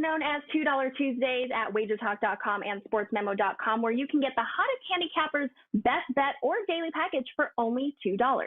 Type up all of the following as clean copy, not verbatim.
known as $2 Tuesdays at WagerTalk.com and SportsMemo.com, where you can get the hottest handicappers' best bet or daily package for only $2.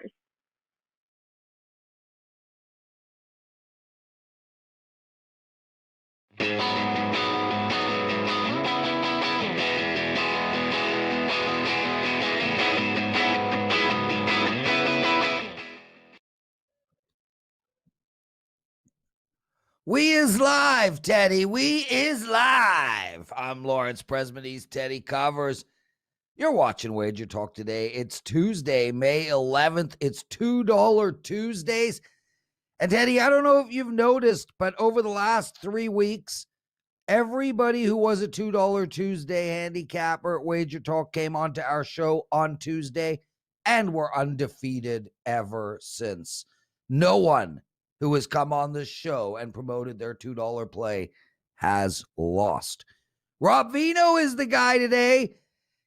We is live, Teddy. We is live. I'm Lawrence Presman. He's Teddy Covers. You're watching Wager Talk Today. It's Tuesday, May 11th. It's $2 Tuesdays. And Teddy, I don't know if you've noticed, but over the last 3 weeks, everybody who was a $2 Tuesday handicapper at Wager Talk came onto our show on Tuesday, and we're undefeated ever since. No one who has come on this show and promoted their $2 play has lost. Rob Veno is the guy today.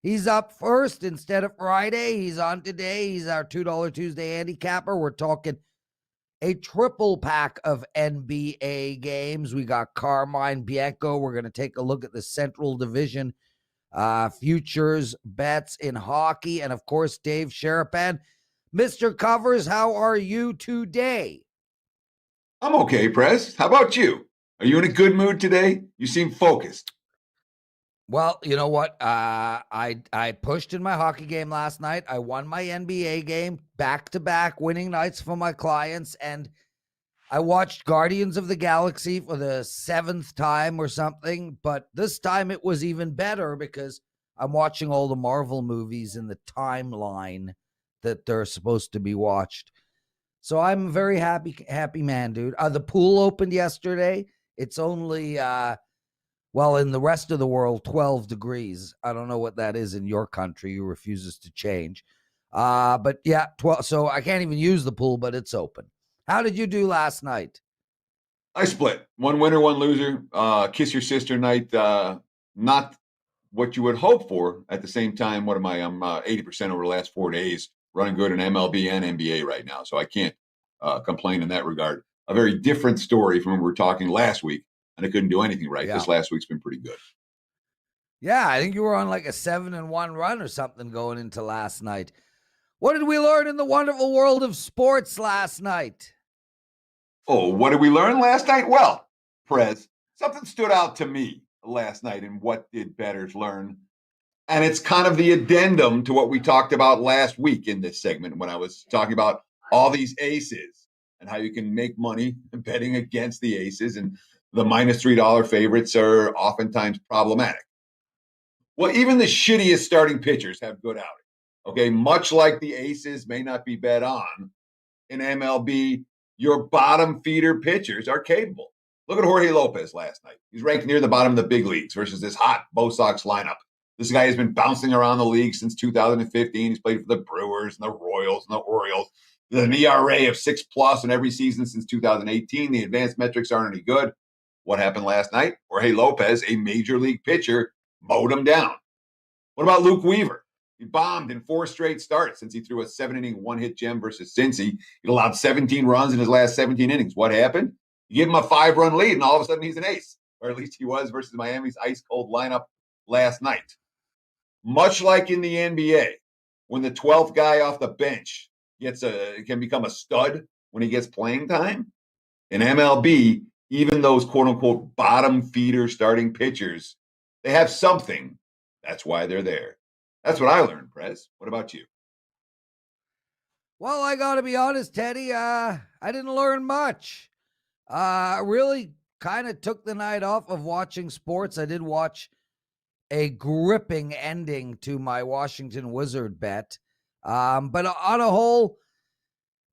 He's up first instead of Friday. He's on today. He's our $2 Tuesday handicapper. We're talking a triple pack of NBA games. We got Carmine Bianco. We're going to take a look at the Central Division futures bets in hockey. And, of course, Dave Sharapan. Mr. Covers, how are you today? I'm okay, Prez. How about you? Are you in a good mood today? You seem focused. Well, you know what? I pushed in my hockey game last night. I won my NBA game, back-to-back winning nights for my clients, and I watched Guardians of the Galaxy for the 7th time or something, but this time it was even better because I'm watching all the Marvel movies in the timeline that they're supposed to be watched. So I'm a very happy man, dude. The pool opened yesterday. It's only, in the rest of the world, 12 degrees. I don't know what that is in your country. Who refuses to change. But yeah, 12. So I can't even use the pool, but it's open. How did you do last night? I split. One winner, one loser. Kiss your sister night. Not what you would hope for. At the same time, what am I? I'm 80% over the last 4 days. Running good in MLB and NBA right now, so I can't complain in that regard. A very different story from when we were talking last week, and I couldn't do anything right. Yeah. This last week's been pretty good. Yeah, I think you were on like a 7-1 run or something going into last night. What did we learn in the wonderful world of sports last night? Oh, what did we learn last night? Well, Prez, something stood out to me last night, and what did bettors learn? And it's kind of the addendum to what we talked about last week in this segment when I was talking about all these aces and how you can make money betting against the aces, and the minus $3 favorites are oftentimes problematic. Well, even the shittiest starting pitchers have good outings. Okay, much like the aces may not be bet on in MLB, your bottom feeder pitchers are capable. Look at Jorge Lopez last night. He's ranked near the bottom of the big leagues versus this hot Bo Sox lineup. This guy has been bouncing around the league since 2015. He's played for the Brewers and the Royals and the Orioles. An ERA of 6+ in every season since 2018. The advanced metrics aren't any good. What happened last night? Jorge Lopez, a major league pitcher, mowed him down. What about Luke Weaver? He bombed in 4 straight starts since he threw a 7-inning one-hit gem versus Cincy. He allowed 17 runs in his last 17 innings. What happened? You give him a 5-run lead, and all of a sudden he's an ace. Or at least he was versus Miami's ice-cold lineup last night. Much like in the NBA, when the 12th guy off the bench can become a stud when he gets playing time, in MLB, even those quote-unquote bottom feeder starting pitchers, they have something. That's why they're there. That's what I learned, Prez. What about you? Well, I got to be honest, Teddy, I didn't learn much. I really kind of took the night off of watching sports. I did watch a gripping ending to my Washington Wizard bet. But on a whole,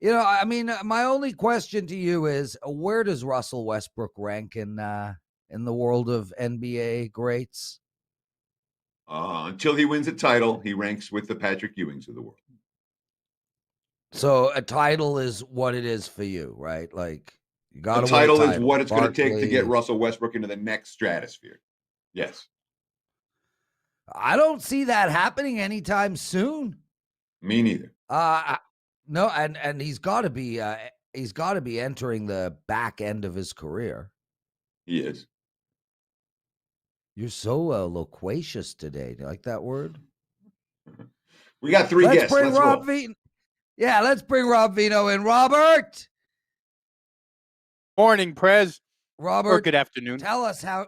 my only question to you is, where does Russell Westbrook rank in the world of NBA greats? Until he wins a title, he ranks with the Patrick Ewings of the world. So a title is what it is for you, right? Like, you got to win a title. title Is what it's going to take to get Russell Westbrook into the next stratosphere. Yes. I don't see that happening anytime soon. Me neither. No, and he's got to be entering the back end of his career. He is. You're so loquacious today. Do you like that word? We got three Let's guests. bring Let's Rob roll. Veno. Yeah, let's bring Rob Veno in. Robert. Morning, Prez. Robert. Or good afternoon. Tell us how.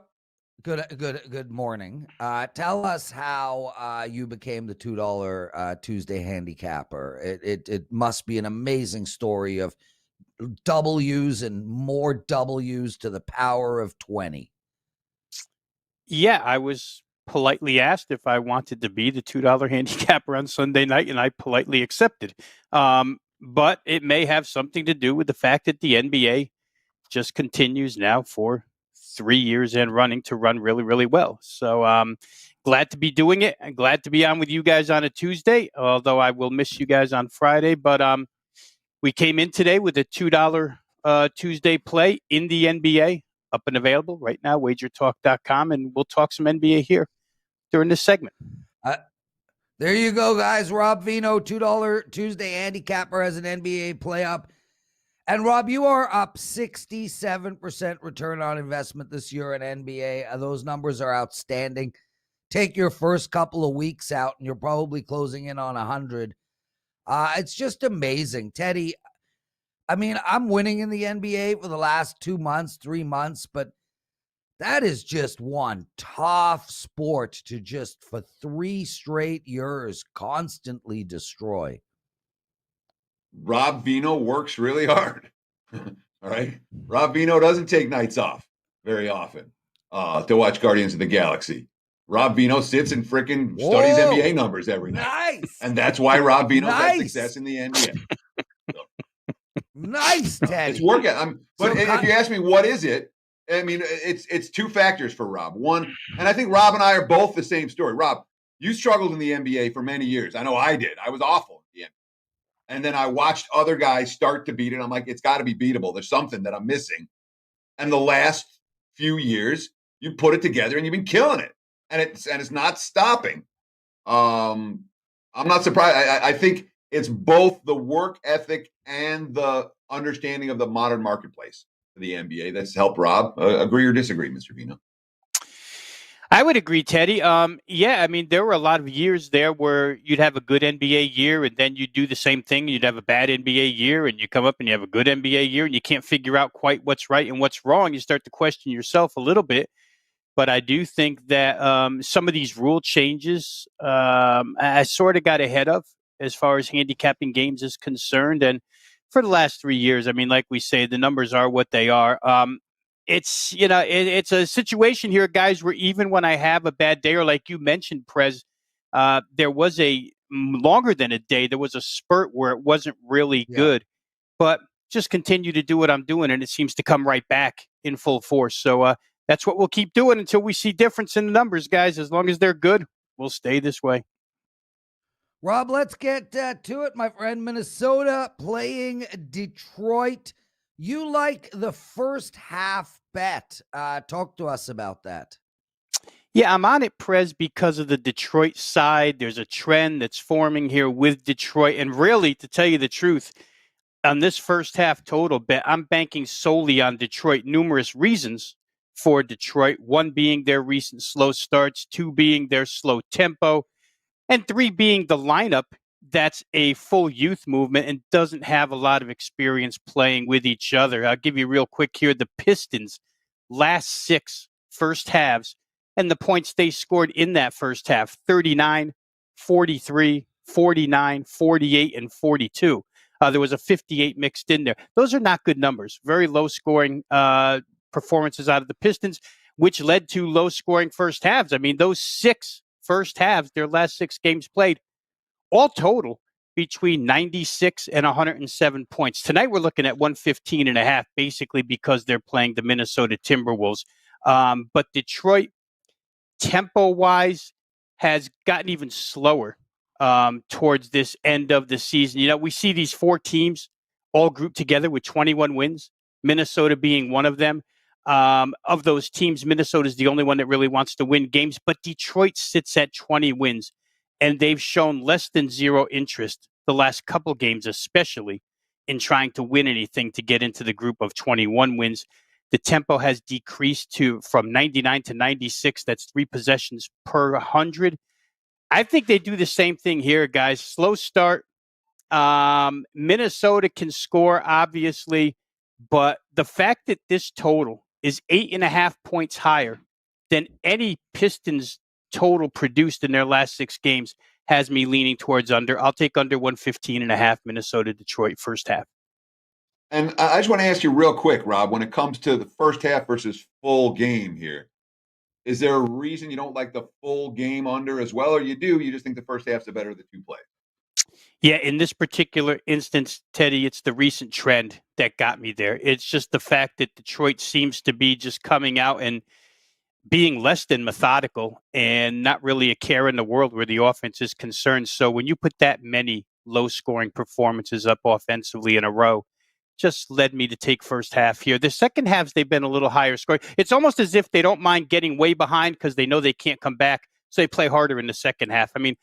Good morning. Tell us how you became the $2 Tuesday handicapper. It must be an amazing story of W's and more W's to the power of 20. Yeah, I was politely asked if I wanted to be the $2 handicapper on Sunday night, and I politely accepted. But it may have something to do with the fact that the NBA just continues now for 3 years and running to run really, really well. So glad to be doing it. I'm glad to be on with you guys on a Tuesday, although I will miss you guys on Friday. But we came in today with a $2 Tuesday play in the NBA, up and available right now, WagerTalk.com, and we'll talk some NBA here during this segment. There you go, guys. Rob Veno, $2 Tuesday handicapper, has an NBA play up. And Rob, you are up 67% return on investment this year in NBA. Those numbers are outstanding. Take your first couple of weeks out, and you're probably closing in on 100. It's just amazing. Teddy, I mean, I'm winning in the NBA for the last 2 months, 3 months, but that is just one tough sport to just for 3 straight years constantly destroy. Rob Veno works really hard. All right. Rob Veno doesn't take nights off very often to watch Guardians of the Galaxy. Rob Veno sits and freaking studies NBA numbers every night. Nice. And that's why Rob Veno's had success in the NBA. Nice, Teddy. It's working. But if you ask me, what is it? I mean, it's 2 factors for Rob. One, and I think Rob and I are both the same story. Rob, you struggled in the NBA for many years. I know I did. I was awful in the NBA. And then I watched other guys start to beat it. I'm like, it's got to be beatable. There's something that I'm missing. And the last few years, you put it together and you've been killing it. And it's not stopping. I'm not surprised. I think it's both the work ethic and the understanding of the modern marketplace for the NBA that's helped Rob. Agree or disagree, Mr. Veno? I would agree, Teddy. Yeah, I mean, there were a lot of years there where you'd have a good NBA year and then you'd do the same thing. You'd have a bad NBA year and you come up and you have a good NBA year and you can't figure out quite what's right and what's wrong. You start to question yourself a little bit. But I do think that some of these rule changes I sort of got ahead of as far as handicapping games is concerned. And for the last 3 years, I mean, like we say, the numbers are what they are. It's, it's a situation here, guys, where even when I have a bad day, or like you mentioned, Prez, there was longer than a day, there was a spurt where it wasn't really good, but just continue to do what I'm doing, and it seems to come right back in full force. So that's what we'll keep doing until we see difference in the numbers, guys. As long as they're good, we'll stay this way. Rob, let's get to it, my friend. Minnesota playing Detroit. You like the first half bet. Talk to us about that. Yeah, I'm on it, Prez, because of the Detroit side. There's a trend that's forming here with Detroit. And really, to tell you the truth, on this first half total bet, I'm banking solely on Detroit. Numerous reasons for Detroit. 1 being their recent slow starts, 2 being their slow tempo, and 3 being the lineup that's a full youth movement and doesn't have a lot of experience playing with each other. I'll give you real quick here. The Pistons, last 6 first halves, and the points they scored in that first half, 39, 43, 49, 48, and 42. There was a 58 mixed in there. Those are not good numbers. Very low scoring performances out of the Pistons, which led to low scoring first halves. I mean, those 6 first halves, their last 6 games played, all total between 96 and 107 points. Tonight, we're looking at 115.5, basically because they're playing the Minnesota Timberwolves. But Detroit, tempo-wise, has gotten even slower towards this end of the season. We see these 4 teams all grouped together with 21 wins, Minnesota being one of them. Of those teams, Minnesota is the only one that really wants to win games, but Detroit sits at 20 wins. And they've shown less than 0 interest the last couple games, especially in trying to win anything to get into the group of 21 wins. The tempo has decreased from 99 to 96. That's 3 possessions per 100. I think they do the same thing here, guys. Slow start. Minnesota can score, obviously, but the fact that this total is 8.5 points higher than any Pistons total produced in their last 6 games has me leaning towards under. I'll take under 115.5 Minnesota Detroit first half. And I just want to ask you real quick, Rob, when it comes to the first half versus full game here, is there a reason you don't like the full game under as well, or you do? You just think the first half's the better of the two plays? Yeah, in this particular instance, Teddy, it's the recent trend that got me there. It's just the fact that Detroit seems to be just coming out and being less than methodical and not really a care in the world where the offense is concerned. So when you put that many low-scoring performances up offensively in a row, just led me to take first half here. The second halves, they've been a little higher scoring. It's almost as if they don't mind getting way behind because they know they can't come back, so they play harder in the second half. I mean,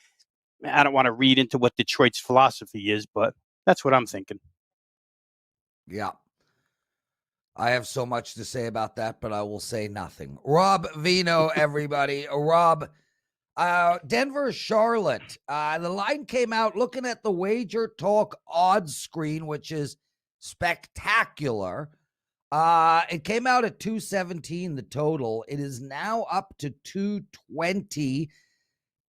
I don't want to read into what Detroit's philosophy is, but that's what I'm thinking. Yeah. I have so much to say about that, but I will say nothing. Rob Veno, everybody. Rob, Denver, Charlotte. The line came out looking at the WagerTalk odds screen, which is spectacular. It came out at 217, the total. It is now up to 220.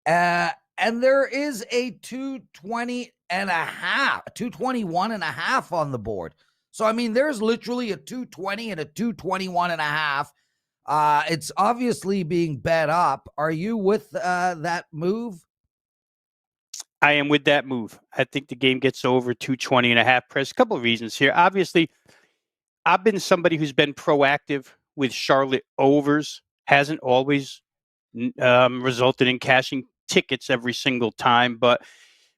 And there is a 221.5 on the board. So, I mean, there's literally a 220 and a 221.5. It's obviously being bet up. Are you with that move? I am with that move. I think the game gets over 220.5. Press. A couple of reasons here. Obviously, I've been somebody who's been proactive with Charlotte overs. Hasn't always resulted in cashing tickets every single time, but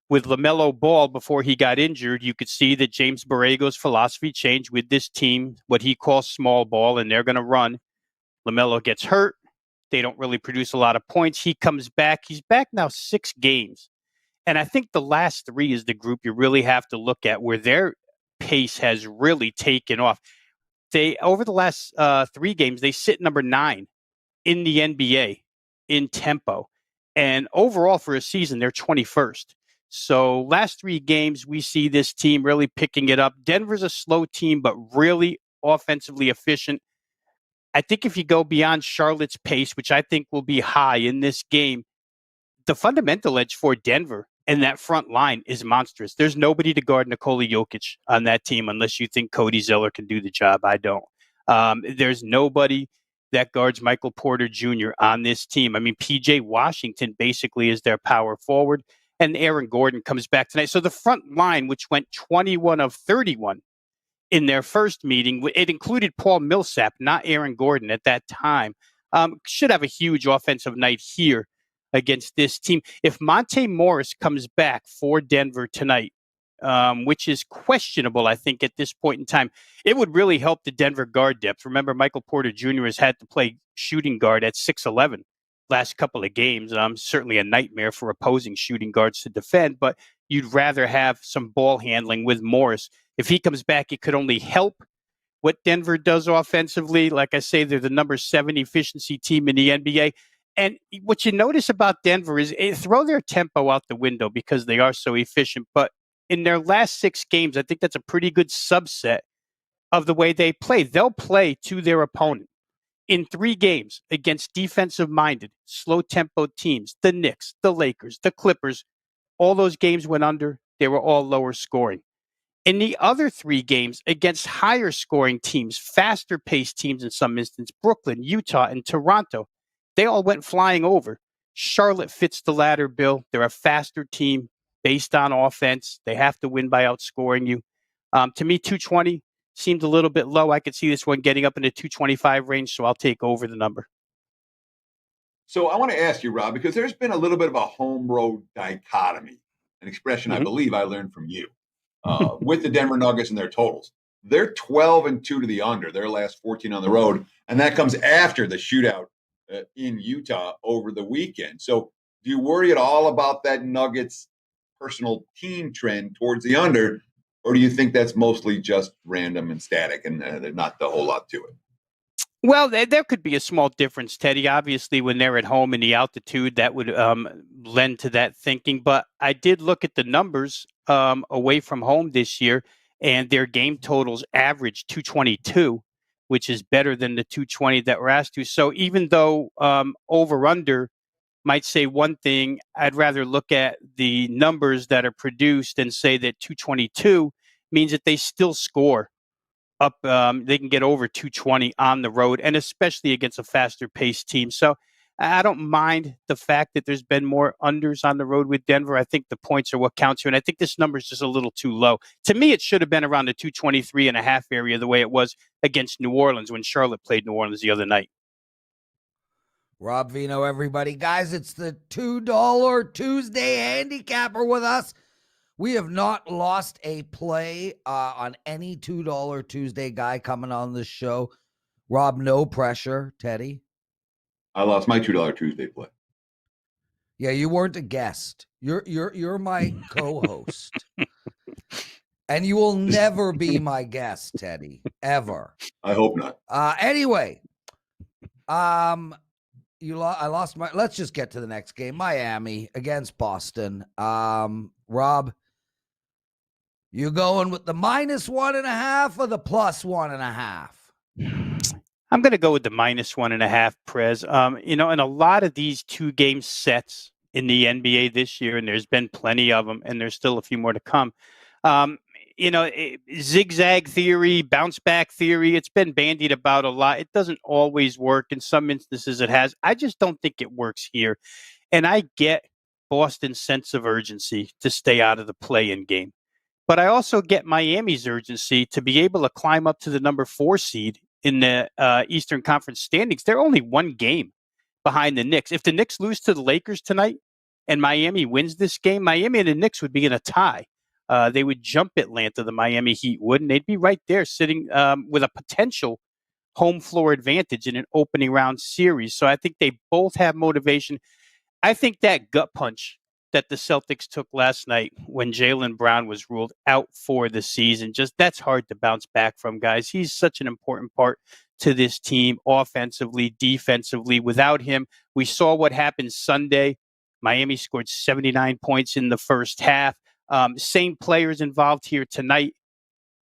with LaMelo Ball, before he got injured, you could see that James Borrego's philosophy changed with this team, what he calls small ball, and they're going to run. LaMelo gets hurt. They don't really produce a lot of points. He comes back. He's back now 6 games. And I think the last 3 is the group you really have to look at where their pace has really taken off. They, over the last 3 games, they sit number 9 in the NBA in tempo. And overall for a season, they're 21st. So last 3 games, we see this team really picking it up. Denver's a slow team, but really offensively efficient. I think if you go beyond Charlotte's pace, which I think will be high in this game, the fundamental edge for Denver and that front line is monstrous. There's nobody to guard Nikola Jokic on that team unless you think Cody Zeller can do the job. I don't. There's nobody that guards Michael Porter Jr. on this team. I mean, PJ Washington basically is their power forward. And Aaron Gordon comes back tonight. So the front line, which went 21 of 31 in their first meeting, it included Paul Millsap, not Aaron Gordon at that time, should have a huge offensive night here against this team. If Monte Morris comes back for Denver tonight, which is questionable, I think, at this point in time, it would really help the Denver guard depth. Remember, Michael Porter Jr. has had to play shooting guard at 6'11". Last couple of games. Certainly a nightmare for opposing shooting guards to defend, but you'd rather have some ball handling with Morris. If he comes back, it could only help what Denver does offensively. Like I say, they're the number 7 efficiency team in the NBA. And what you notice about Denver is throw their tempo out the window because they are so efficient. But in their last 6 games, I think that's a pretty good subset of the way they play. They'll play to their opponent. In 3 games against defensive-minded, slow-tempo teams, the Knicks, the Lakers, the Clippers, all those games went under. They were all lower scoring. In the other 3 games against higher-scoring teams, faster-paced teams in some instance, Brooklyn, Utah, and Toronto, they all went flying over. Charlotte fits the latter bill. They're a faster team based on offense. They have to win by outscoring you. To me, 220 seemed a little bit low. I could see this one getting up in the 225 range, so I'll take over the number. So I want to ask you, Rob, because there's been a little bit of a home road dichotomy, an expression I believe I learned from you, with the Denver Nuggets and their totals. They're 12-2 to the under, their last 14 on the road, and that comes after the shootout in Utah over the weekend. So do you worry at all about that Nuggets personal team trend towards the under, or do you think that's mostly just random and static and there's not a whole lot to it? Well, there could be a small difference, Teddy. Obviously, when they're at home in the altitude, that would lend to that thinking. But I did look at the numbers away from home this year, and their game totals average 222, which is better than the 220 that we're asked to. So even though over-under might say one thing, I'd rather look at the numbers that are produced and say that 222 means that they still score up. They can get over 220 on the road, and especially against a faster paced team. So I don't mind the fact that there's been more unders on the road with Denver. I think the points are what counts here, and I think this number is just a little too low. To me, it should have been around the 223.5 area, the way it was against New Orleans when Charlotte played New Orleans the other night. Rob Veno, everybody. Guys, it's the $2 Tuesday handicapper with us. We have not lost a play on any $2 Tuesday guy coming on this show. Rob, no pressure. Teddy? I lost my $2 Tuesday play. Yeah, you weren't a guest. You're my co-host. And you will never be my guest, Teddy. Ever. I hope not. Anyway, I lost my. Let's just get to the next game. Miami against Boston. Rob, you going with the -1.5 or the +1.5? I'm going to go with the -1.5, Prez. In a lot of these 2-game sets in the NBA this year, and there's been plenty of them, and there's still a few more to come. Zigzag theory, bounce back theory, it's been bandied about a lot. It doesn't always work. In some instances it has. I just don't think it works here. And I get Boston's sense of urgency to stay out of the play-in game. But I also get Miami's urgency to be able to climb up to the number 4 seed in the Eastern Conference standings. They're only one game behind the Knicks. If the Knicks lose to the Lakers tonight and Miami wins this game, Miami and the Knicks would be in a tie. They would jump Atlanta, the Miami Heat would, and they'd be right there sitting with a potential home floor advantage in an opening round series. So I think they both have motivation. I think that gut punch that the Celtics took last night when Jaylen Brown was ruled out for the season, just that's hard to bounce back from, guys. He's such an important part to this team, offensively, defensively. Without him, we saw what happened Sunday. Miami scored 79 points in the first half. Same players involved here tonight.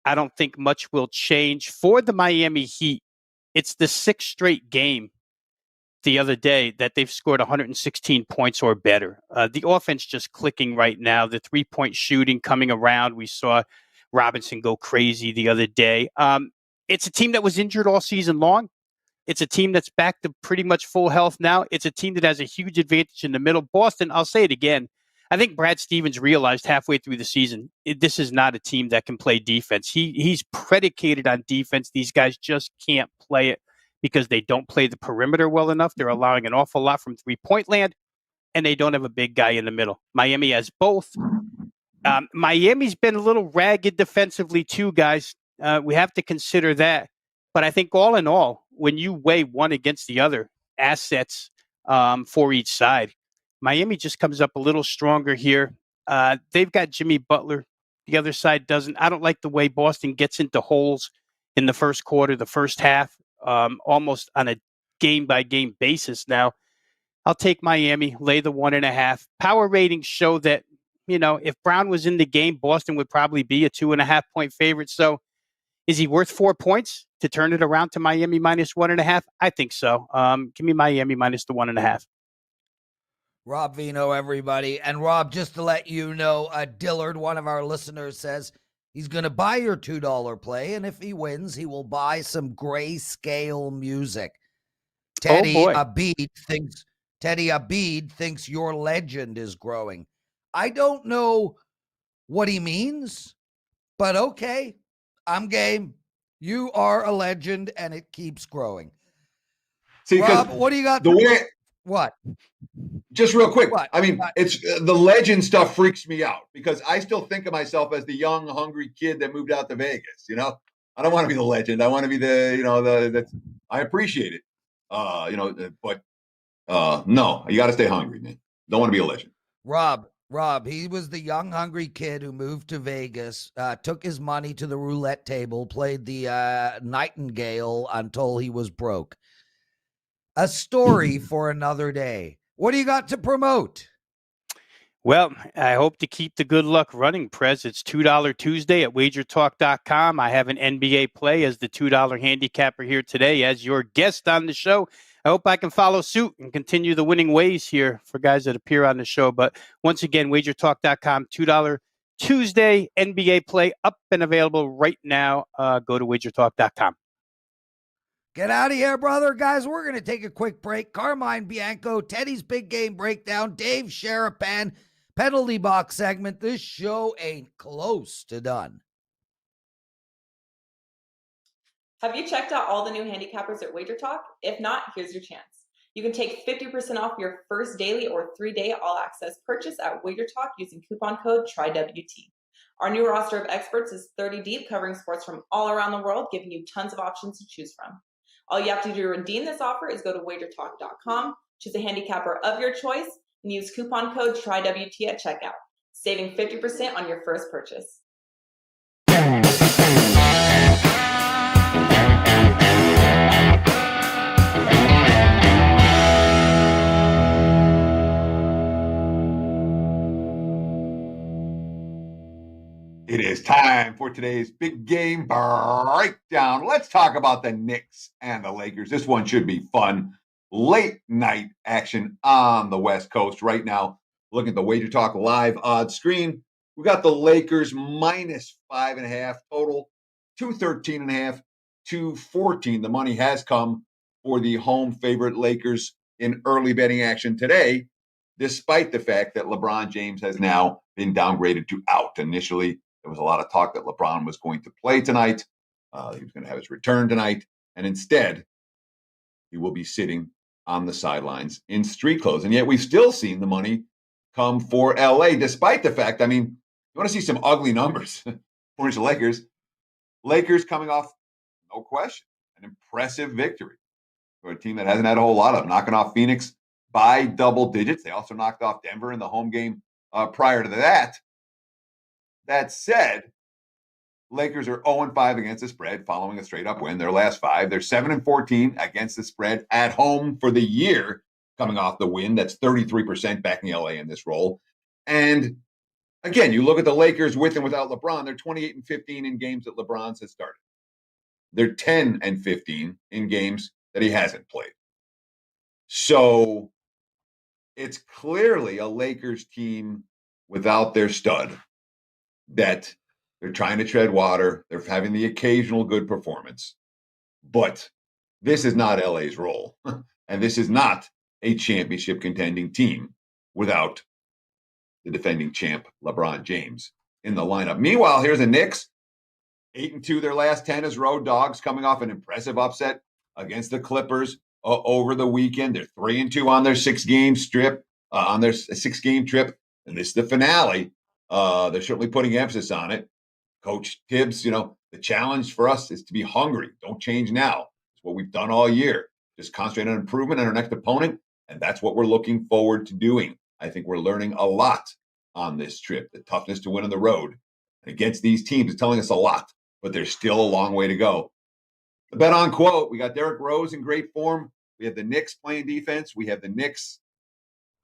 I don't think much will change for the Miami Heat. It's the 6th straight game the other day that they've scored 116 points or better. The offense just clicking right now. The 3-point shooting coming around. We saw Robinson go crazy the other day. It's a team that was injured all season long. It's a team that's back to pretty much full health now. It's a team that has a huge advantage in the middle. Boston, I'll say it again. I think Brad Stevens realized halfway through the season, this is not a team that can play defense. He's predicated on defense. These guys just can't play it because they don't play the perimeter well enough. They're allowing an awful lot from 3-point land, and they don't have a big guy in the middle. Miami has both. Miami's been a little ragged defensively too, guys. We have to consider that. But I think all in all, when you weigh one against the other, assets for each side, Miami just comes up a little stronger here. They've got Jimmy Butler. The other side doesn't. I don't like the way Boston gets into holes in the first quarter, the first half, almost on a game-by-game basis now. I'll take Miami, lay the 1.5. Power ratings show that, if Brown was in the game, Boston would probably be a 2.5-point favorite. So is he worth 4 points to turn it around to Miami -1.5? I think so. Give me Miami minus the 1.5. Rob Veno, everybody. And Rob, just to let you know, Dillard, one of our listeners, says he's going to buy your $2 play, and if he wins, he will buy some grayscale music. Teddy Abid thinks your legend is growing. I don't know what he means, but okay, I'm game. You are a legend, and it keeps growing. See, Rob, what do you got? What? Just real quick. What? I mean, it's the legend stuff freaks me out because I still think of myself as the young, hungry kid that moved out to Vegas. I don't want to be the legend. I want to be I appreciate it. But no, you got to stay hungry, man. Don't want to be a legend. Rob, Rob, he was the young, hungry kid who moved to Vegas, took his money to the roulette table, played the Nightingale until he was broke. A story for another day. What do you got to promote? Well, I hope to keep the good luck running, Prez. It's $2 Tuesday at WagerTalk.com. I have an NBA play as the $2 handicapper here today as your guest on the show. I hope I can follow suit and continue the winning ways here for guys that appear on the show. But once again, WagerTalk.com, $2 Tuesday NBA play up and available right now. Go to WagerTalk.com. Get out of here, brother. Guys, we're going to take a quick break. Carmine Bianco, Teddy's Big Game Breakdown, Dave Sharapan, penalty box segment. This show ain't close to done. Have you checked out all the new handicappers at WagerTalk? If not, here's your chance. You can take 50% off your first daily or 3-day all-access purchase at WagerTalk using coupon code TRYWT. Our new roster of experts is 30 deep, covering sports from all around the world, giving you tons of options to choose from. All you have to do to redeem this offer is go to WagerTalk.com, choose a handicapper of your choice, and use coupon code TRYWT at checkout, saving 50% on your first purchase. It is time for today's big game breakdown. Let's talk about the Knicks and the Lakers. This one should be fun. Late night action on the West Coast right now. Looking at the Wager Talk live odds screen, we got the Lakers minus 5.5 total, 213.5, 214. The money has come for the home favorite Lakers in early betting action today, despite the fact that LeBron James has now been downgraded to out. Initially, there was a lot of talk that LeBron was going to play tonight. He was going to have his return tonight. And instead, he will be sitting on the sidelines in street clothes. And yet we've still seen the money come for LA, despite the fact, I mean, you want to see some ugly numbers for the Lakers. Lakers coming off, no question, an impressive victory for a team that hasn't had a whole lot of them, knocking off Phoenix by double digits. They also knocked off Denver in the home game prior to that. That said, Lakers are 0-5 against the spread following a straight-up win. Their last 5. They're 7-14 against the spread at home for the year, coming off the win. That's 33% backing LA in this role. And again, you look at the Lakers with and without LeBron, they're 28-15 in games that LeBron's has started. They're 10-15 in games that he hasn't played. So it's clearly a Lakers team without their stud that they're trying to tread water. They're having the occasional good performance. But this is not LA's role. And this is not a championship contending team without the defending champ, LeBron James, in the lineup. Meanwhile, here's the Knicks, 8-2 their last 10 as road dogs, coming off an impressive upset against the Clippers over the weekend. They're 3-2 on their 6-game strip, on their 6-game trip. And this is the finale. They're certainly putting emphasis on it. Coach Tibbs, the challenge for us is to be hungry. Don't change now. It's what we've done all year. Just concentrate on improvement on our next opponent. And that's what we're looking forward to doing. I think we're learning a lot on this trip. The toughness to win on the road against these teams is telling us a lot, but there's still a long way to go. The bet on quote, we got Derrick Rose in great form. We have the Knicks playing defense. We have the Knicks,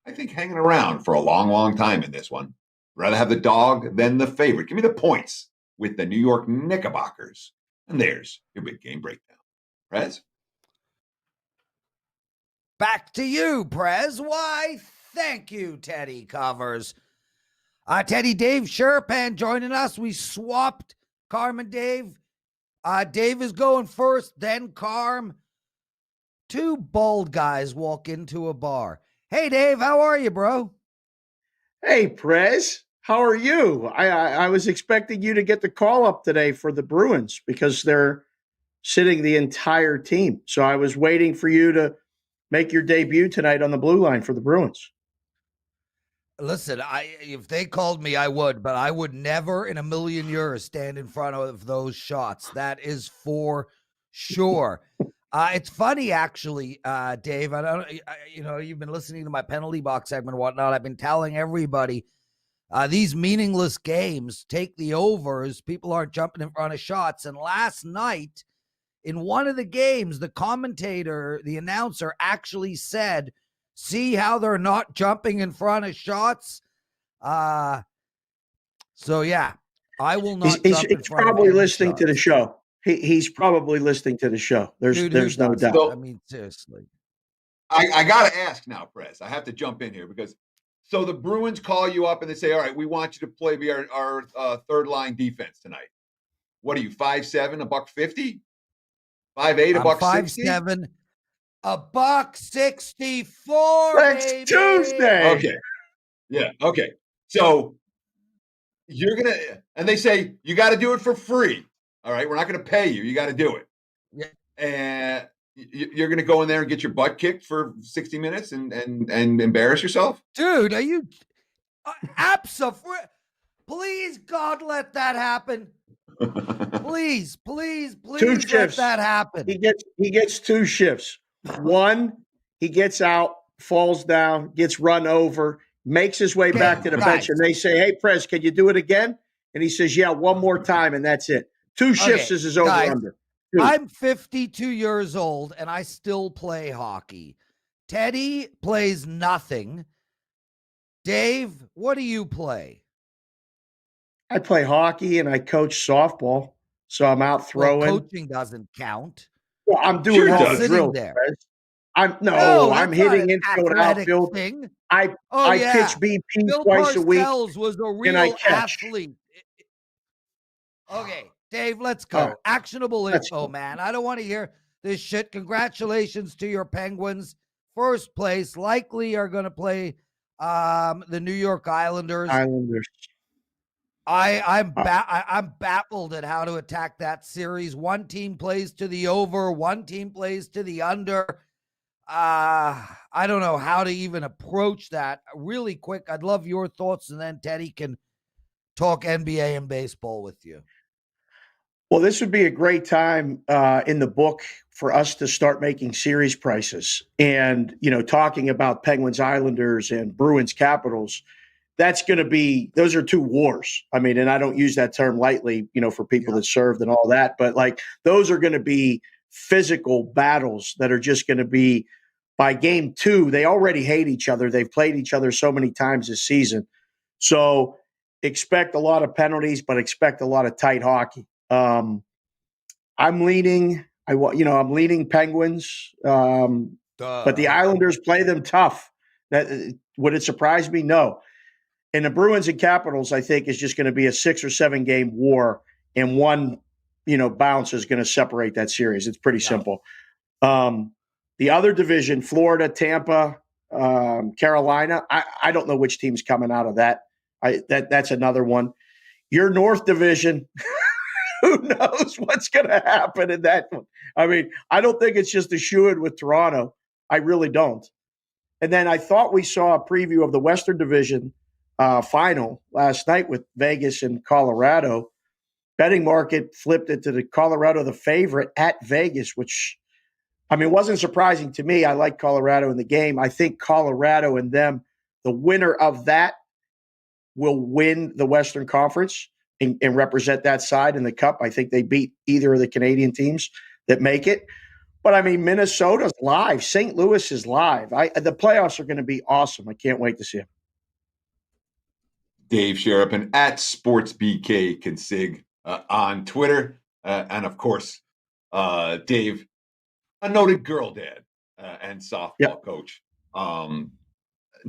I think, hanging around for a long, long time in this one. Rather have the dog than the favorite. Give me the points with the New York Knickerbockers. And there's your big game breakdown. Prez? Back to you, Prez. Why, thank you, Teddy Covers. Teddy, Dave Sharapan joining us. We swapped Carm and Dave. Dave is going first, then Carm. 2 bald guys walk into a bar. Hey, Dave, how are you, bro? Hey, Prez, how are you? I was expecting you to get the call up today for the Bruins because they're sitting the entire team. So I was waiting for you to make your debut tonight on the blue line for the Bruins. Listen, if they called me, I would, but I would never in a million years stand in front of those shots. That is for sure. It's funny, actually, Dave. I don't, you've been listening to my penalty box segment and whatnot. I've been telling everybody These meaningless games take the overs. People aren't jumping in front of shots. And last night, in one of the games, the commentator, the announcer actually said, see how they're not jumping in front of shots? So, yeah, I will not jump in He's front probably of any listening to the shots. show. He's probably listening to the show. Dude, There's no doubt. So- I mean, seriously. I got to ask now, Prez. I have to jump in here because so the Bruins call you up and they say, all right, we want you to play be our third line defense tonight. What are you, 5'7", $150? 5'8", I'm $160? 5'7", $164, Next baby. Tuesday. Okay. Yeah. Okay. So you're going to, and they say, you got to do it for free. All right. We're not going to pay you. You got to do it. Yeah. And you're going to go in there and get your butt kicked for 60 minutes and embarrass yourself? Dude, are you please, God, let that happen. Please let shifts. that happen. He gets 2 shifts. One, he gets out, falls down, gets run over, makes his way back to the bench, and they say, hey, Prez, can you do it again? And he says, yeah, one more time, and that's it. 2 shifts is his over-under. I'm 52 years old, and I still play hockey. Teddy plays nothing. Dave, what do you play? I play hockey, and I coach softball, so I'm out throwing. Well, coaching doesn't count. Well, I'm doing all the sitting drills. there. Prez. I'm that's hitting not an infield, athletic outfield. thing. I pitch BP Bill twice a week. Parcells was a and I real catch. athlete. Okay, Dave, let's go. Actionable info, man. I don't want to hear this shit. Congratulations to your Penguins. First place, likely are going to play the New York Islanders. I'm baffled at how to attack that series. One team plays to the over, one team plays to the under. I don't know how to even approach that. Really quick, I'd love your thoughts, and then Teddy can talk NBA and baseball with you. Well, this would be a great time in the book for us to start making series prices and, talking about Penguins Islanders and Bruins Capitals. That's going to be, those are 2 wars. I mean, and I don't use that term lightly, for people that served and all that, but those are going to be physical battles that are just going to be by game 2. They already hate each other. They've played each other so many times this season. So expect a lot of penalties, but expect a lot of tight hockey. I'm leaning Penguins, but the Islanders play them tough. Would it surprise me? No. And the Bruins and Capitals, I think, is just going to be a 6 or 7 game war, and one, bounce is going to separate that series. It's pretty simple. The other division, Florida, Tampa, Carolina, I don't know which team's coming out of that. That's another one. Your North Division. Who knows what's going to happen in that one? I mean, I don't think it's just a shoo-in with Toronto. I really don't. And then I thought we saw a preview of the Western Division final last night with Vegas and Colorado. Betting market flipped it to the Colorado the favorite at Vegas, which, wasn't surprising to me. I like Colorado in the game. I think Colorado and them, the winner of that, will win the Western Conference and represent that side in the Cup. I think they beat either of the Canadian teams that make it. But, Minnesota's live. St. Louis is live. The playoffs are going to be awesome. I can't wait to see them. Dave Sharapan at SportsBK Consig on Twitter. And, of course, Dave, a noted girl dad and softball coach.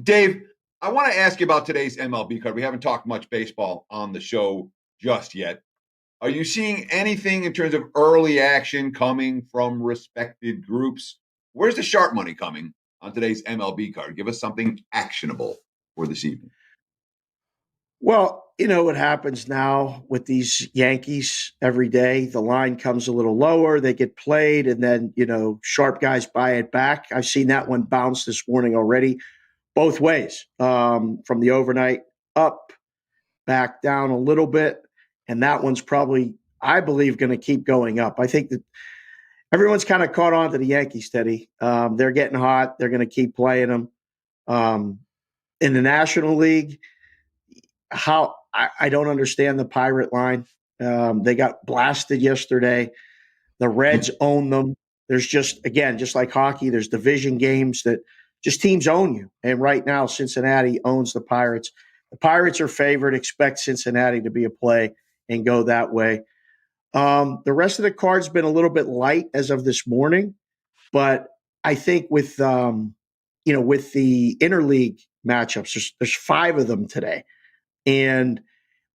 Dave, I want to ask you about today's MLB card. We haven't talked much baseball on the show just yet. Are you seeing anything in terms of early action coming from respected groups? Where's the sharp money coming on today's MLB card? Give us something actionable for this evening. Well, what happens now with these Yankees every day? The line comes a little lower, they get played, and then, sharp guys buy it back. I've seen that one bounce this morning already, both ways, from the overnight up, back down a little bit. And that one's probably, I believe, going to keep going up. I think that everyone's kind of caught on to the Yankees, Teddy. They're getting hot. They're going to keep playing them. In the National League, how I don't understand the Pirate line. They got blasted yesterday. The Reds own them. There's just like hockey, there's division games that just teams own you. And right now, Cincinnati owns the Pirates. The Pirates are favored. Expect Cincinnati to be a play and go that way. The rest of the card's been a little bit light as of this morning, but I think with with the interleague matchups, there's 5 of them today, and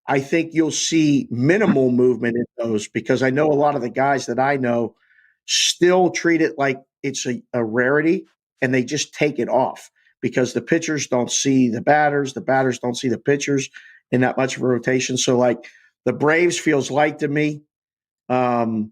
I think you'll see minimal movement in those because I know a lot of the guys that I know still treat it like it's a rarity, and they just take it off because the pitchers don't see the batters don't see the pitchers in that much of a rotation. So, like, the Braves feels light to me. And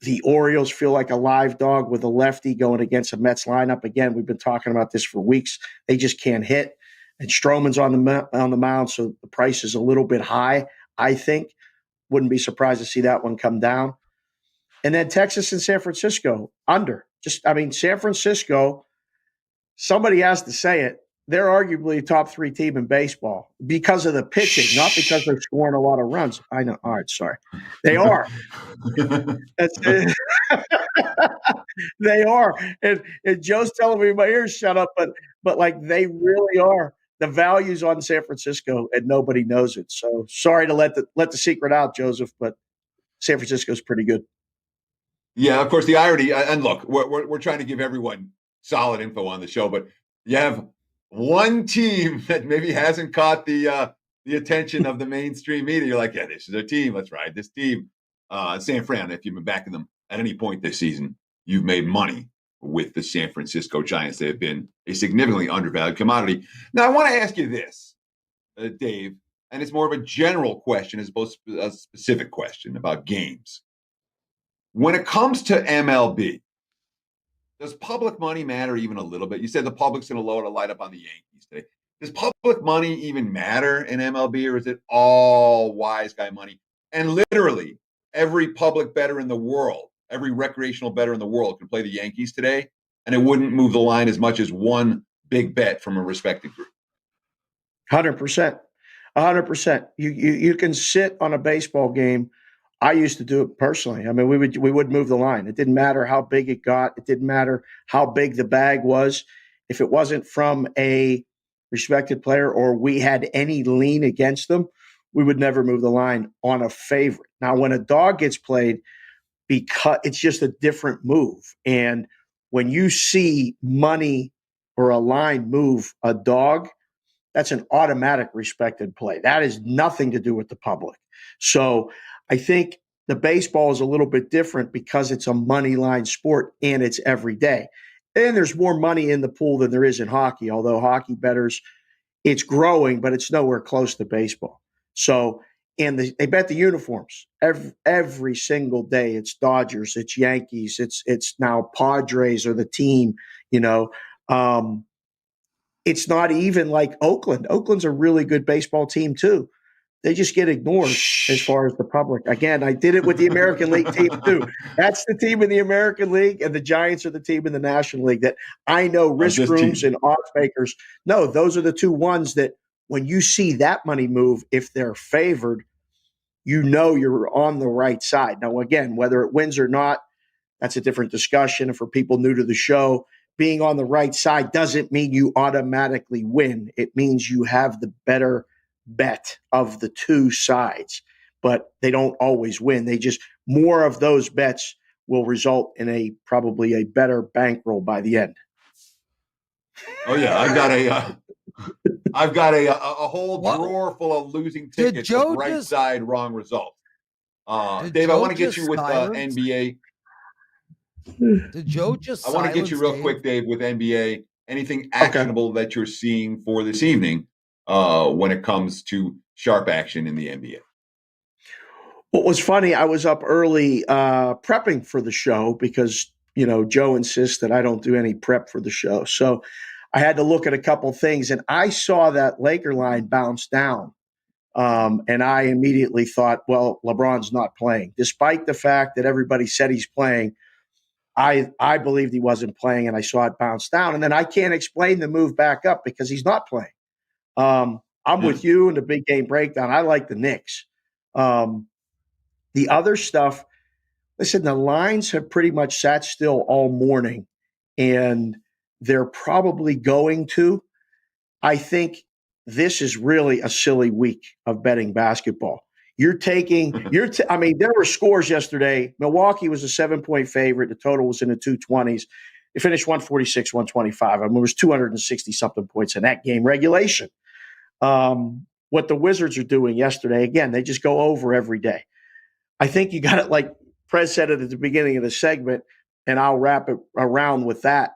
the Orioles feel like a live dog with a lefty going against a Mets lineup. Again, we've been talking about this for weeks. They just can't hit. And Stroman's on the mound, so the price is a little bit high, I think. Wouldn't be surprised to see that one come down. And then Texas and San Francisco, under. San Francisco, somebody has to say it, they're arguably a top 3 team in baseball because of the pitching, not because they're scoring a lot of runs. I know. All right, sorry. They are. That's it. They are. And Joe's telling me my ears shut up, but like they really are. The value's on San Francisco, and nobody knows it. So sorry to let the secret out, Joseph, but San Francisco's pretty good. Yeah, of course, the irony, and look, we're trying to give everyone solid info on the show, but you have one team that maybe hasn't caught the attention of the mainstream media. You're like, yeah, this is a team. Let's ride this team. San Fran, if you've been backing them at any point this season, you've made money with the San Francisco Giants. They have been a significantly undervalued commodity. Now, I want to ask you this, Dave, and it's more of a general question as opposed to a specific question about games. When it comes to MLB, does public money matter even a little bit? You said the public's going to load a light up on the Yankees today. Does public money even matter in MLB, or is it all wise guy money? And literally every public bettor in the world, every recreational bettor in the world can play the Yankees today, and it wouldn't move the line as much as one big bet from a respected group. 100%. 100%. You can sit on a baseball game. I used to do it personally. I mean, we would move the line. It didn't matter how big it got. It didn't matter how big the bag was. If it wasn't from a respected player or we had any lean against them, we would never move the line on a favorite. Now, when a dog gets played, because it's just a different move. And when you see money or a line move a dog, that's an automatic respected play. That has nothing to do with the public. So I think the baseball is a little bit different because it's a money line sport and it's every day. And there's more money in the pool than there is in hockey, although hockey bettors, it's growing, but it's nowhere close to baseball. So, and they bet the uniforms every single day. It's Dodgers, it's Yankees, it's now Padres or the team, it's not even like Oakland. Oakland's a really good baseball team too. They just get ignored as far as the public. Again, I did it with the American League team too. That's the team in the American League, and the Giants are the team in the National League that I know risk rooms and odds makers. No, those are the 2 ones that when you see that money move, if they're favored, you're on the right side. Now, again, whether it wins or not, that's a different discussion. And for people new to the show, being on the right side doesn't mean you automatically win. It means you have the better bet of the 2 sides, but they don't always win. They just, more of those bets will result in probably a better bankroll by the end. Oh yeah, I've got a whole drawer full of losing tickets with right side wrong results. Dave, I want to get you with NBA. Did Joe just? I want to get you real quick, Dave, with NBA. Anything actionable that you're seeing for this evening when it comes to sharp action in the NBA? What was funny, I was up early prepping for the show because, Joe insists that I don't do any prep for the show. So I had to look at a couple things, and I saw that Laker line bounce down. And I immediately thought, well, LeBron's not playing. Despite the fact that everybody said he's playing, I believed he wasn't playing, and I saw it bounce down. And then I can't explain the move back up because he's not playing. I'm with you in the big game breakdown. I like the Knicks. The other stuff, listen, the lines have pretty much sat still all morning, and they're probably going to. I think this is really a silly week of betting basketball. There were scores yesterday. Milwaukee was a 7-point favorite. The total was in the 220s. They finished 146, 125. There was 260 something points in that game regulation. What the Wizards are doing yesterday, again, they just go over every day. I think you got it, like Prez said it at the beginning of the segment, and I'll wrap it around with that.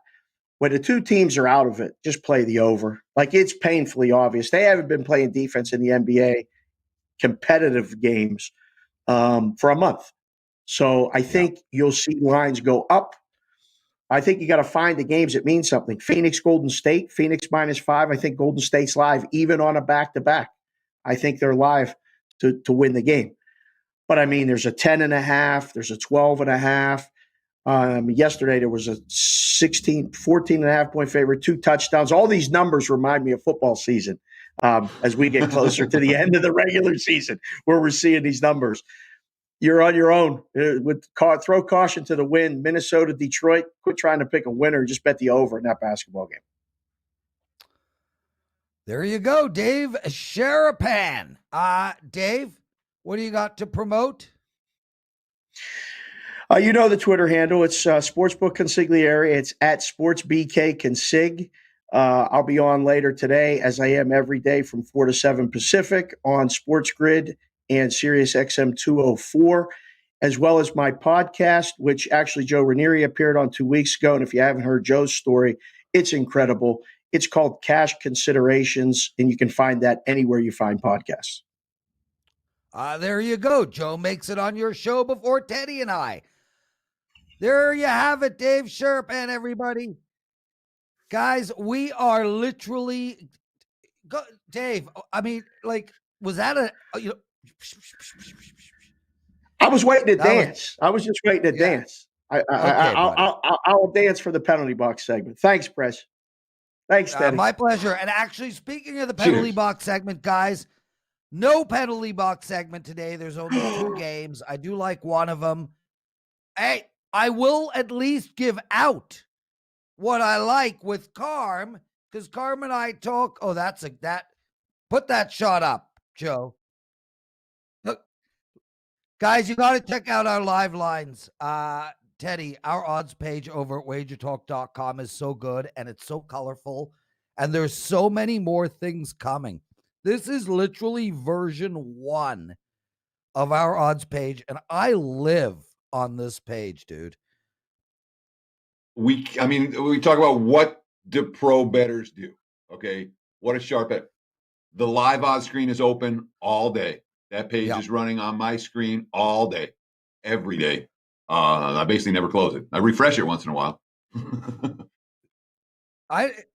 When the two teams are out of it, just play the over. Like, it's painfully obvious. They haven't been playing defense in the NBA competitive games for a month. So I think you'll see lines go up. I think you got to find the games that mean something. Phoenix, Golden State, Phoenix -5. I think Golden State's live, even on a back-to-back. I think they're live to win the game. But, I mean, there's a 10.5. There's a 12.5. Yesterday, there was a 14.5 point favorite, 2 touchdowns. All these numbers remind me of football season as we get closer to the end of the regular season, where we're seeing these numbers. You're on your own. Throw caution to the wind. Minnesota, Detroit, quit trying to pick a winner. Just bet the over in that basketball game. There you go, Dave Sharapan. Dave, what do you got to promote? You know the Twitter handle. It's Sportsbook Consigliere. It's at SportsBKConsig. I'll be on later today, as I am every day from 4 to 7 Pacific on Sports Grid and Sirius XM 204, as well as my podcast, which actually Joe Ranieri appeared on 2 weeks ago. And if you haven't heard Joe's story, it's incredible. It's called Cash Considerations, and you can find that anywhere you find podcasts. There you go. Joe makes it on your show before Teddy and I. There you have it, Dave Sharapan, everybody. Guys, we are literally Dave, I mean, like, was that I was waiting to dance. I was just waiting to dance. I'll dance for the penalty box segment. Thanks, Prez. Thanks, Teddy. My pleasure. And actually, speaking of the penalty box segment, guys, no penalty box segment today. There's only 2 games. I do like one of them. Hey, I will at least give out what I like with Carm, because Carm and I talk. Oh, put that shot up, Joe. Look, guys, you got to check out our live lines. Teddy, our odds page over at WagerTalk.com is so good, and it's so colorful, and there's so many more things coming. This is literally version 1 of our odds page, and I live on this page, dude. We talk about what do pro bettors do. Okay. What a sharp bet. The live odds screen is open all day. That page is running on my screen all day, every day. I basically never close it. I refresh it once in a while.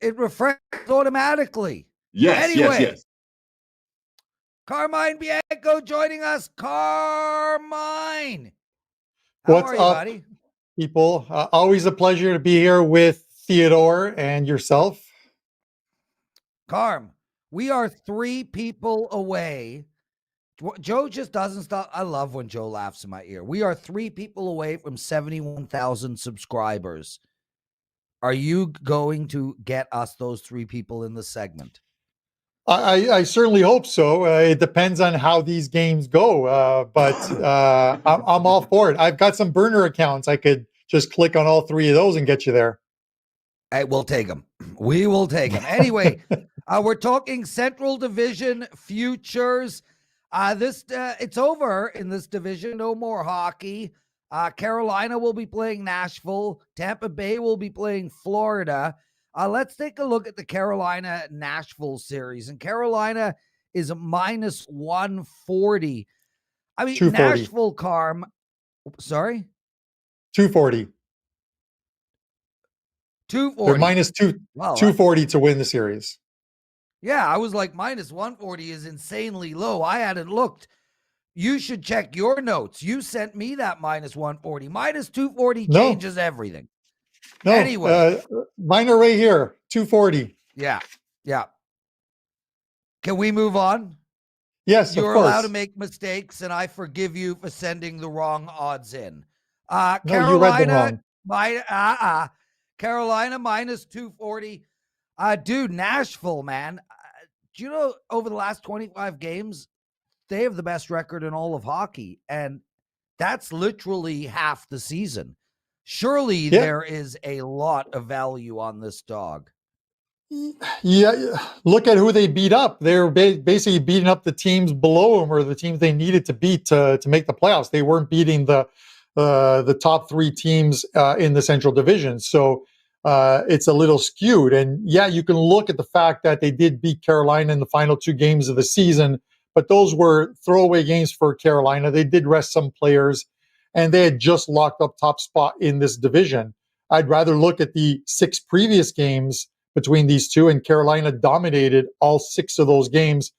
It refreshes automatically. Yes. Carmine Bianco joining us. Carmine. What's up, buddy? People? Always a pleasure to be here with Theodore and yourself. Carm, we are 3 people away. Joe just doesn't stop. I love when Joe laughs in my ear. We are 3 people away from 71,000 subscribers. Are you going to get us those 3 people in the segment? I certainly hope so. It depends on how these games go, but I'm all for it. I've got some burner accounts. I could just click on all 3 of those and get you there. Hey, we'll take them. We will take them. Anyway, we're talking Central Division futures. It's over in this division. No more hockey. Carolina will be playing Nashville. Tampa Bay will be playing Florida. Let's take a look at the Carolina-Nashville series. And Carolina is minus 140. I mean, 240. Nashville, Carm. Sorry? 240. 240. They're minus 240 to win the series. Yeah, I was like, minus 140 is insanely low. I hadn't looked. You should check your notes. You sent me that minus 140. Minus 240 changes everything. No, anyway, mine are right here, 240. Yeah. Can we move on? Yes, You're of course. allowed to make mistakes, and I forgive you for sending the wrong odds in. No, you read them wrong. Carolina minus 240. Dude, Nashville, man. Do you know over the last 25 games, they have the best record in all of hockey, and that's literally half the season. Surely there is a lot of value on this dog. Yeah, look at who they beat up. They're basically beating up the teams below them, or the teams they needed to beat to make the playoffs. They weren't beating the top three teams in the Central Division, so it's a little skewed. And yeah, you can look at the fact that they did beat Carolina in the final two games of the season, but those were throwaway games for Carolina. They did rest some players, and they had just locked up top spot in this division. I'd rather look at the 6 previous games between these two, and Carolina dominated all 6 of those games,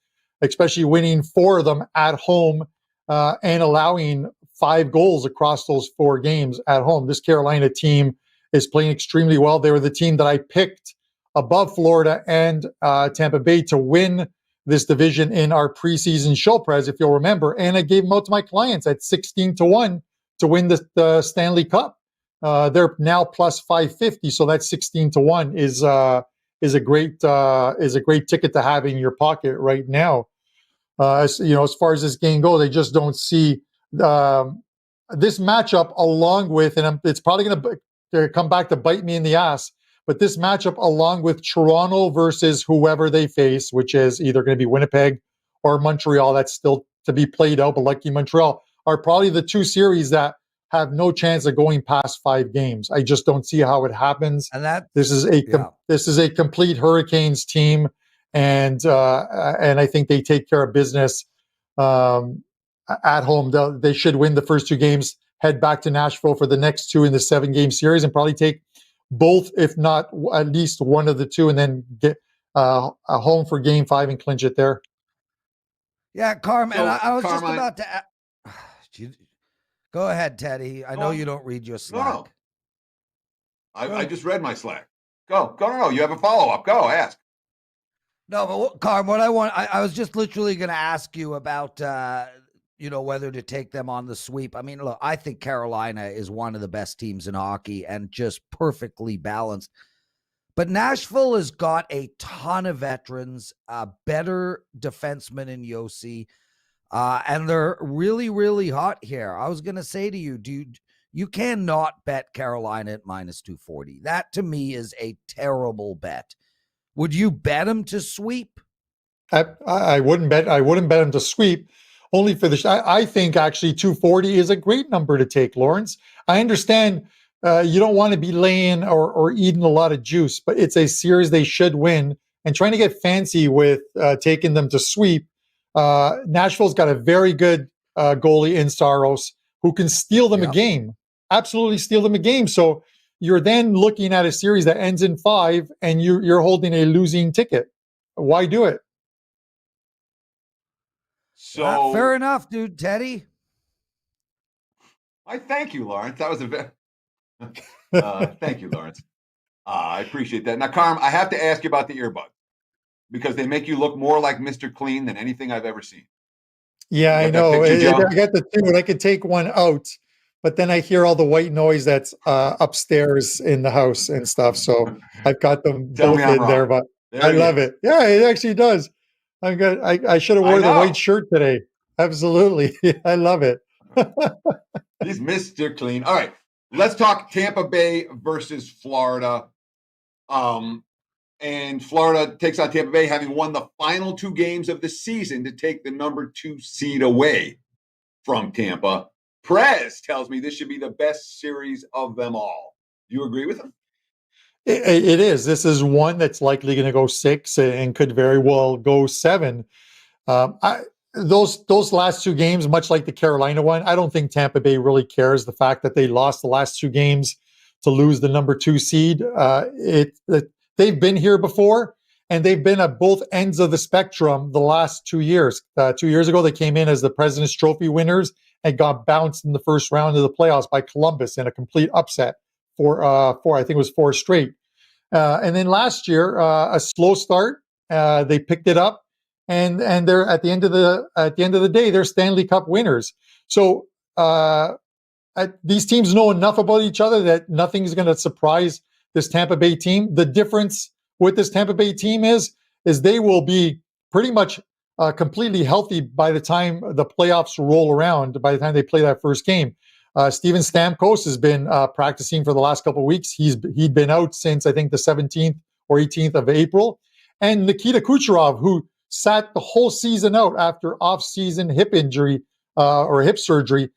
especially winning 4 of them at home and allowing 5 goals across those 4 games at home. This Carolina team is playing extremely well. They were the team that I picked above Florida and Tampa Bay to win this division in our preseason show, Prez, if you'll remember. And I gave them out to my clients at 16-1 to win the Stanley Cup. They're now plus 550, so that 16-1 is a great ticket to have in your pocket right now. As far as this game goes, I just don't see this matchup along with, and it's probably going to come back to bite me in the ass. But this matchup, along with Toronto versus whoever they face, which is either going to be Winnipeg or Montreal, that's still to be played out. But lucky Montreal are probably the 2 series that have no chance of going past 5 games. I just don't see how it happens. And this is a complete Hurricanes team, and I think they take care of business at home. They should win the first 2 games, head back to Nashville for the next 2 in the 7-game series, and probably take both, if not at least one of the 2, and then get a home for Game 5 and clinch it there. Yeah, Carmine. I was just about to. Go ahead, Teddy. I know you don't read your Slack. No. I just read my Slack. Go. No. You have a follow-up. Go, ask. No, but Carm, what I was just literally going to ask you about, whether to take them on the sweep. I mean, look, I think Carolina is one of the best teams in hockey and just perfectly balanced. But Nashville has got a ton of veterans, better defensemen in Yossi. And they're really, really hot here. I was going to say to you, dude, you cannot bet Carolina at minus 240. That to me is a terrible bet. Would you bet them to sweep? I wouldn't bet. I wouldn't bet them to sweep. Only for I think actually 240 is a great number to take, Lawrence. I understand you don't want to be laying or eating a lot of juice, but it's a series they should win. And trying to get fancy with taking them to sweep. Nashville's got a very good goalie in Saros who can steal them a game, absolutely steal them a game. So you're then looking at a series that ends in 5 and you're holding a losing ticket. Why do it? So fair enough, dude. Teddy. I thank you, Lawrence. That was a very thank you, Lawrence. I appreciate that. Now, Carm, I have to ask you about the earbuds, because they make you look more like Mr. Clean than anything I've ever seen. Yeah, I know. I got the 2, and I could take one out, but then I hear all the white noise that's upstairs in the house and stuff. So I've got them both in there, but I love it. Yeah, it actually does. I'm good. I should have worn the white shirt today. Absolutely. I love it. He's Mr. Clean. All right, let's talk Tampa Bay versus Florida. And Florida takes on Tampa Bay, having won the final 2 games of the season to take the number 2 seed away from Tampa. Prez tells me this should be the best series of them all. Do you agree with him? It is. This is one that's likely going to go 6 and could very well go 7. Those last 2 games, much like the Carolina one, I don't think Tampa Bay really cares. The fact that they lost the last 2 games to lose the number 2 seed, they've been here before, and they've been at both ends of the spectrum the last 2 years. 2 years ago, they came in as the President's Trophy winners and got bounced in the first round of the playoffs by Columbus in a complete upset for I think it was 4 straight. And then last year, a slow start. They picked it up, and they're at the end of the day, they're Stanley Cup winners. So these teams know enough about each other that nothing is going to surprise this Tampa Bay team. The difference with this Tampa Bay team is they will be pretty much completely healthy by the time the playoffs roll around, by the time they play that first game. Steven Stamkos has been practicing for the last couple of weeks. He'd been out since, I think, the 17th or 18th of April. And Nikita Kucherov, who sat the whole season out after off-season hip injury or hip surgery,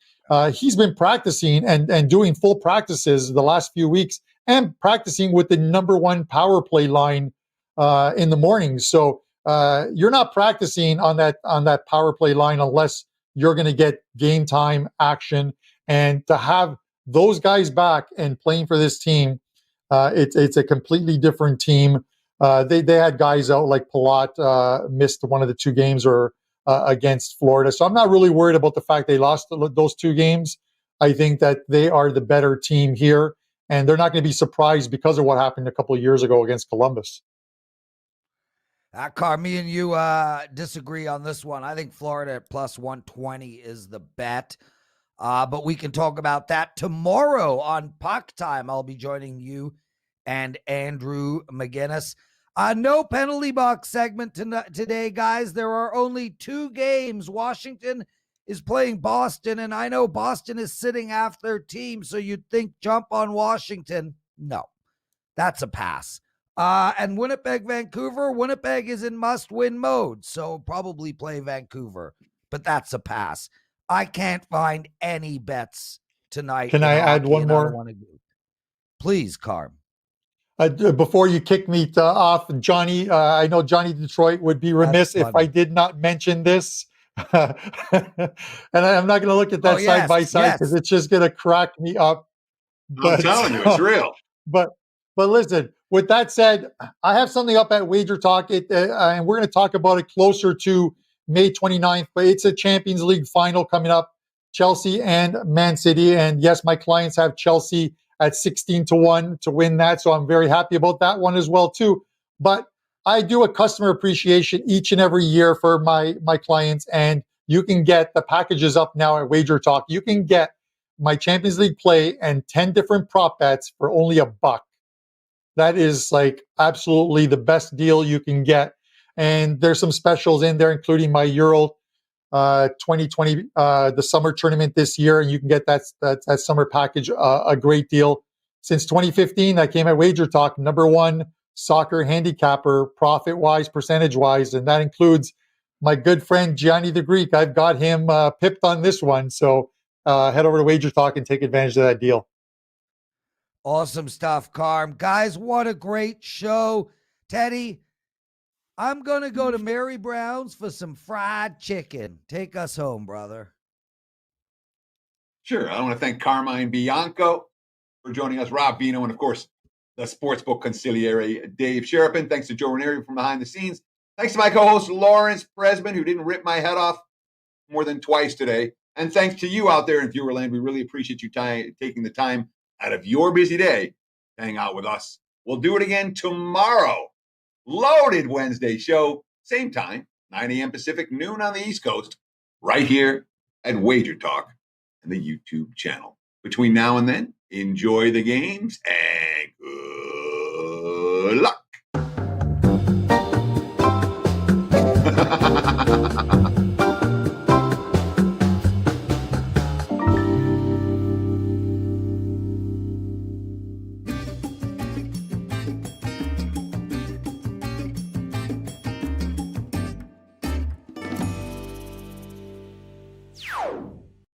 he's been practicing and doing full practices the last few weeks and practicing with the number one power play line in the morning. So you're not practicing on that power play line unless you're going to get game time action. And to have those guys back and playing for this team, it's a completely different team. They had guys out like Palat missed one of the two games or against Florida. So I'm not really worried about the fact they lost those two games. I think that they are the better team here, and they're not going to be surprised because of what happened a couple of years ago against Columbus. Car, me and you disagree on this one. I think Florida at plus 120 is the bet. But we can talk about that tomorrow on PuckTime. I'll be joining you and Andrew McGinnis. No penalty box segment today, guys. There are only two games. Washington is playing Boston, and I know Boston is sitting half their team, so you'd think jump on Washington. No, that's a pass. And Winnipeg, Vancouver, Winnipeg is in must-win mode, so probably play Vancouver, but that's a pass. I can't find any bets tonight. Can I add one more? Please, Carm. Before you kick me off, Johnny, I know Johnny Detroit would be remiss if I did not mention this. And I'm not going to look at that side by side because it's just going to crack me up. I'm telling you, it's real. But listen, with that said, I have something up at WagerTalk, and we're going to talk about it closer to May 29th, but it's a Champions League final coming up, Chelsea and Man City. And yes, my clients have Chelsea at 16-1 to win that. So I'm very happy about that one as well, too. But I do a customer appreciation each and every year for my clients. And you can get the packages up now at WagerTalk. You can get my Champions League play and 10 different prop bets for only $1. That is like absolutely the best deal you can get. And there's some specials in there, including my Euro 2020, the summer tournament this year. And you can get that summer package, a great deal. Since 2015, I came at WagerTalk, #1 soccer handicapper, profit-wise, percentage-wise. And that includes my good friend, Gianni the Greek. I've got him pipped on this one. So head over to WagerTalk and take advantage of that deal. Awesome stuff, Carm. Guys, what a great show. Teddy, I'm going to go to Mary Brown's for some fried chicken. Take us home, brother. Sure. I want to thank Carmine Bianco for joining us, Rob Veno, and, of course, the Sportsbook Consigliere, Dave Sharapan. Thanks to Joe Ranieri from behind the scenes. Thanks to my co-host, Lawrence Presman, who didn't rip my head off more than twice today. And thanks to you out there in Viewerland. We really appreciate you taking the time out of your busy day to hang out with us. We'll do it again tomorrow. Loaded Wednesday show, same time, 9 a.m. Pacific, noon on the East Coast, right here at WagerTalk and the YouTube channel. Between now and then, enjoy the games and good luck.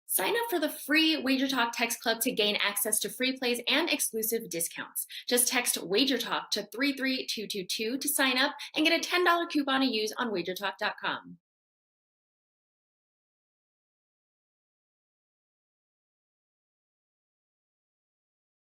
Sign up for the free WagerTalk Text Club to gain access to free plays and exclusive discounts. Just text WagerTalk to 33222 to sign up and get a $10 coupon to use on WagerTalk.com.